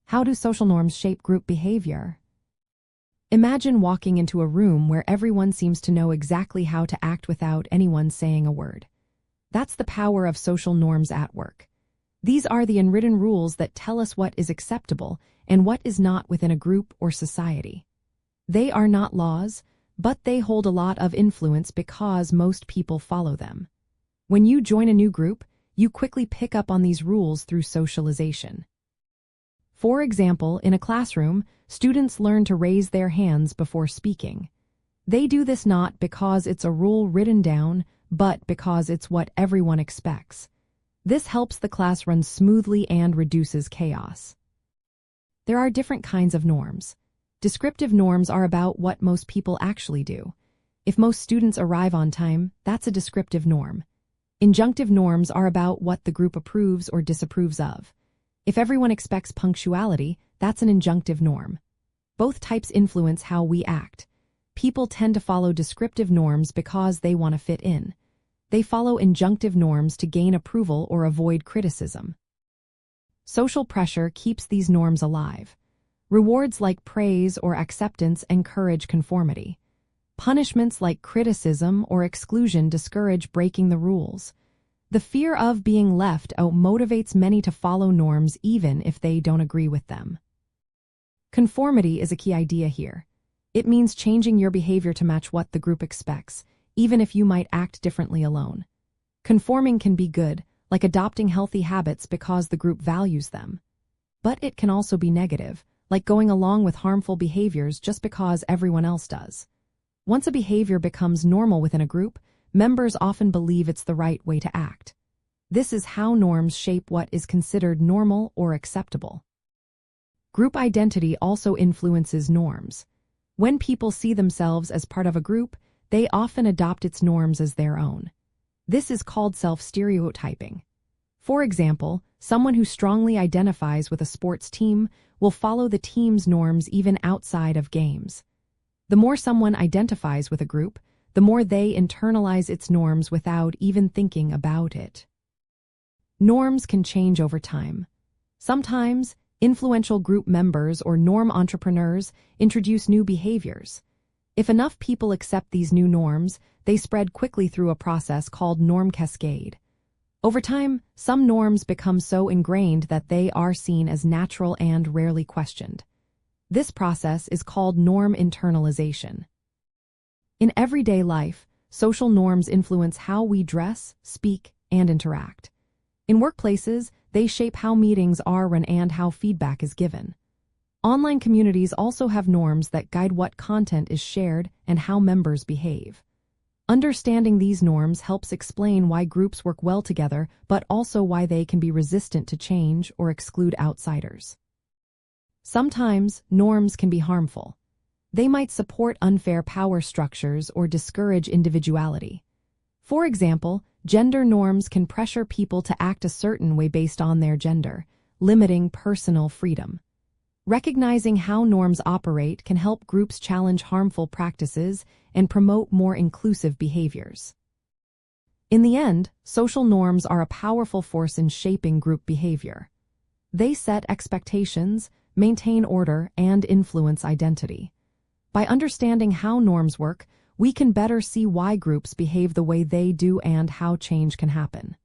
How do social norms shape group behavior? Imagine walking into a room where everyone seems to know exactly how to act without anyone saying a word. That's the power of social norms at work. These are the unwritten rules that tell us what is acceptable and what is not within a group or society. They are not laws, but they hold a lot of influence because most people follow them. When you join a new group, you quickly pick up on these rules through socialization. For example, in a classroom, students learn to raise their hands before speaking. They do this not because it's a rule written down, but because it's what everyone expects. This helps the class run smoothly and reduces chaos. There are different kinds of norms. Descriptive norms are about what most people actually do. If most students arrive on time, that's a descriptive norm. Injunctive norms are about what the group approves or disapproves of. If everyone expects punctuality, that's an injunctive norm. Both types influence how we act. People tend to follow descriptive norms because they want to fit in. They follow injunctive norms to gain approval or avoid criticism. Social pressure keeps these norms alive. Rewards like praise or acceptance encourage conformity. Punishments like criticism or exclusion discourage breaking the rules. The fear of being left out motivates many to follow norms even if they don't agree with them. Conformity is a key idea here. It means changing your behavior to match what the group expects, even if you might act differently alone. Conforming can be good, like adopting healthy habits because the group values them. But it can also be negative, like going along with harmful behaviors just because everyone else does. Once a behavior becomes normal within a group, members often believe it's the right way to act. This is how norms shape what is considered normal or acceptable. Group identity also influences norms. When people see themselves as part of a group, they often adopt its norms as their own. This is called self-stereotyping. For example, someone who strongly identifies with a sports team will follow the team's norms even outside of games. The more someone identifies with a group, the more they internalize its norms without even thinking about it. Norms can change over time. Sometimes, influential group members or norm entrepreneurs introduce new behaviors. If enough people accept these new norms, they spread quickly through a process called norm cascade. Over time, some norms become so ingrained that they are seen as natural and rarely questioned. This process is called norm internalization. In everyday life, social norms influence how we dress, speak, and interact. In workplaces, they shape how meetings are run and how feedback is given. Online communities also have norms that guide what content is shared and how members behave. Understanding these norms helps explain why groups work well together, but also why they can be resistant to change or exclude outsiders. Sometimes, norms can be harmful. They might support unfair power structures or discourage individuality. For example, gender norms can pressure people to act a certain way based on their gender, limiting personal freedom. Recognizing how norms operate can help groups challenge harmful practices and promote more inclusive behaviors. In the end, social norms are a powerful force in shaping group behavior. They set expectations, maintain order, and influence identity. By understanding how norms work, we can better see why groups behave the way they do and how change can happen.